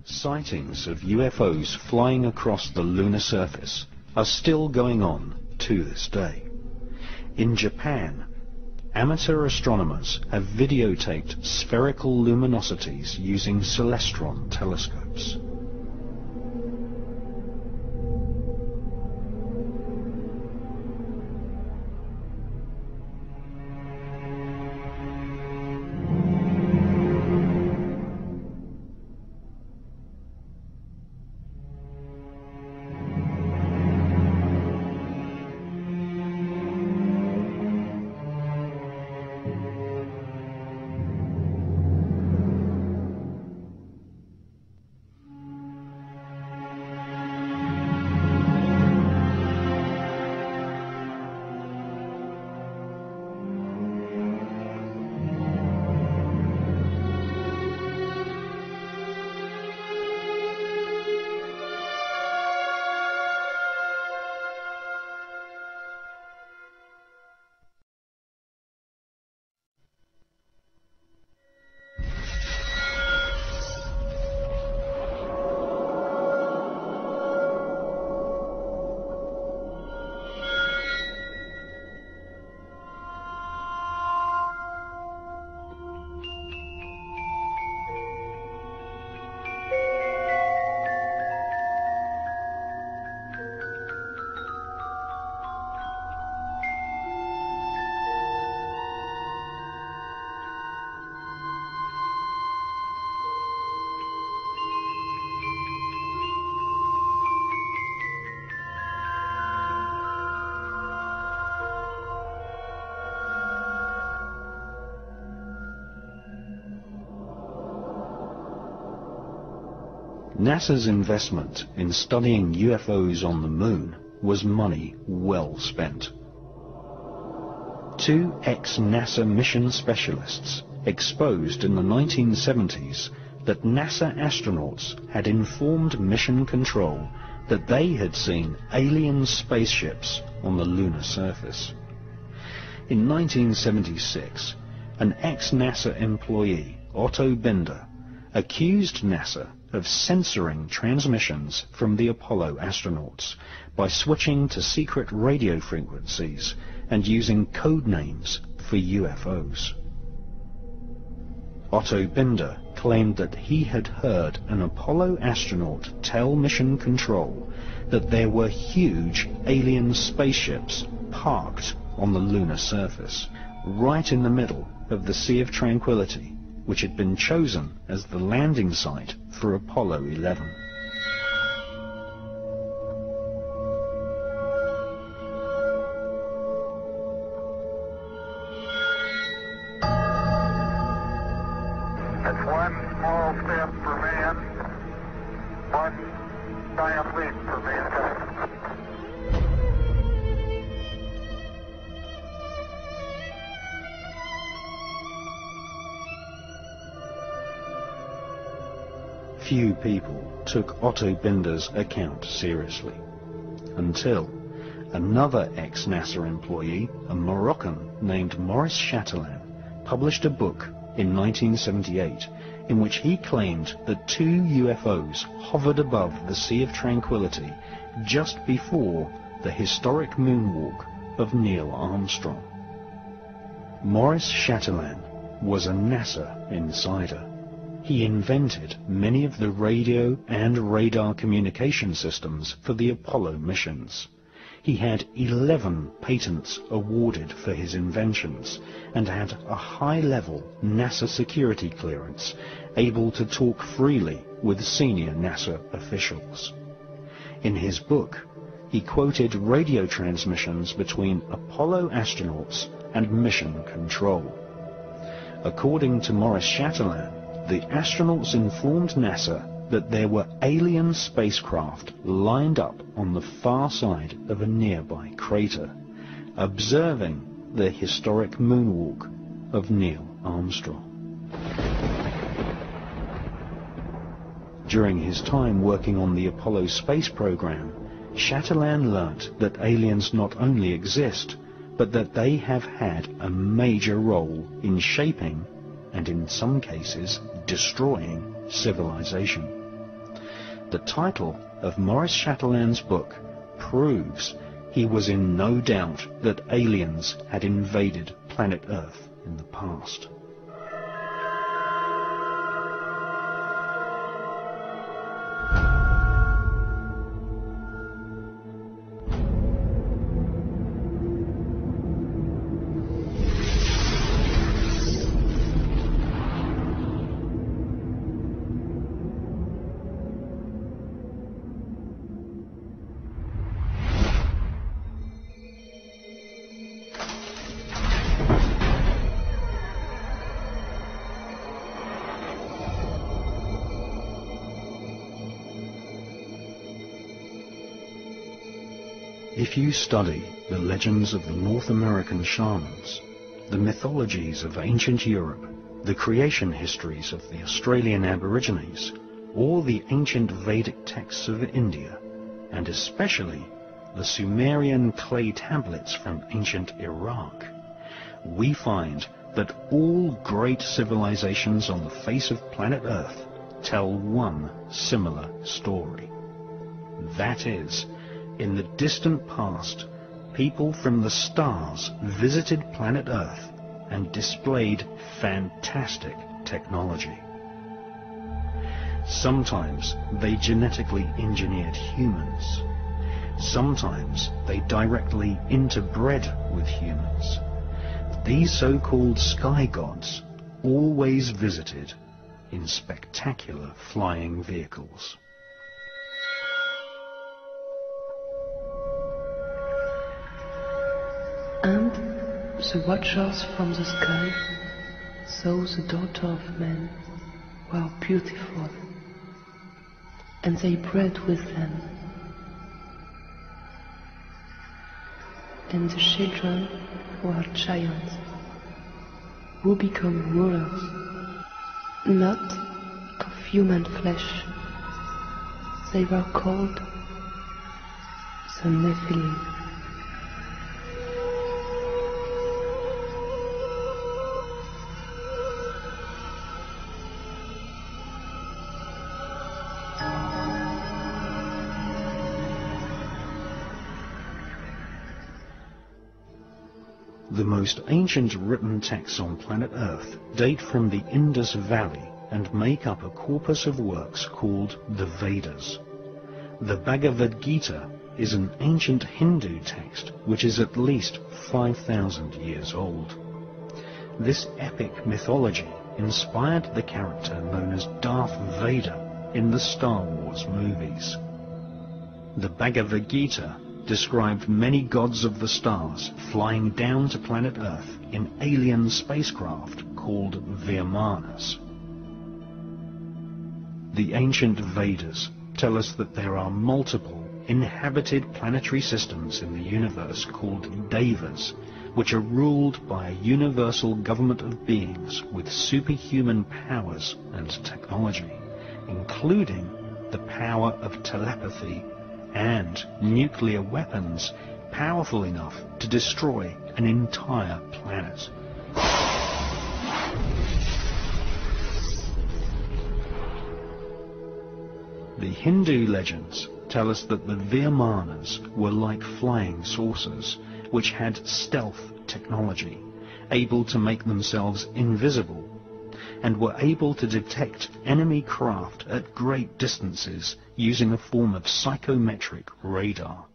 Sightings of UFOs flying across the lunar surface are still going on to this day. In Japan, amateur astronomers have videotaped spherical luminosities using celestron telescopes. NASA's investment in studying UFOs on the Moon was money well spent. Two ex-NASA mission specialists exposed in the 1970s that NASA astronauts had informed Mission Control that they had seen alien spaceships on the lunar surface. In 1976, an ex-NASA employee, Otto Binder, accused NASA of censoring transmissions from the Apollo astronauts by switching to secret radio frequencies and using code names for UFOs. Otto Binder claimed that he had heard an Apollo astronaut tell Mission Control that there were huge alien spaceships parked on the lunar surface, right in the middle of the Sea of Tranquility, which had been chosen as the landing site for Apollo 11. It's one small step for man, one giant leap for mankind. Few people took Otto Binder's account seriously, until another ex-NASA employee, a Moroccan named Maurice Chatelain, published a book in 1978 in which he claimed that two UFOs hovered above the Sea of Tranquility just before the historic moonwalk of Neil Armstrong. Maurice Chatelain was a NASA insider. He invented many of the radio and radar communication systems for the Apollo missions. He had 11 patents awarded for his inventions and had a high-level NASA security clearance, able to talk freely with senior NASA officials. In his book, he quoted radio transmissions between Apollo astronauts and Mission Control. According to Maurice Chatelain, the astronauts informed NASA that there were alien spacecraft lined up on the far side of a nearby crater, observing the historic moonwalk of Neil Armstrong. During his time working on the Apollo space program, Chatelain learnt that aliens not only exist, but that they have had a major role in shaping, and in some cases destroying, civilization. The title of Maurice Chatelain's book proves he was in no doubt that aliens had invaded planet Earth in the past. If you study the legends of the North American shamans, the mythologies of ancient Europe, the creation histories of the Australian Aborigines, or the ancient Vedic texts of India, and especially the Sumerian clay tablets from ancient Iraq, we find that all great civilizations on the face of planet Earth tell one similar story. That is, in the distant past, people from the stars visited planet Earth and displayed fantastic technology. Sometimes they genetically engineered humans. Sometimes they directly interbred with humans. These so-called sky gods always visited in spectacular flying vehicles. And the watchers from the sky saw the daughter of men were beautiful, and they bred with them. And the children were giants, who become rulers, not of human flesh. They were called the Nephilim. The most ancient written texts on planet Earth date from the Indus Valley and make up a corpus of works called the Vedas. The Bhagavad Gita is an ancient Hindu text which is at least 5,000 years old. This epic mythology inspired the character known as Darth Vader in the Star Wars movies. The Bhagavad Gita described many gods of the stars flying down to planet Earth in alien spacecraft called Vimanas. The ancient Vedas tell us that there are multiple inhabited planetary systems in the universe called Devas, which are ruled by a universal government of beings with superhuman powers and technology, including the power of telepathy and nuclear weapons powerful enough to destroy an entire planet. The Hindu legends tell us that the Vimanas were like flying saucers, which had stealth technology, able to make themselves invisible, and were able to detect enemy craft at great distances using a form of psychometric radar.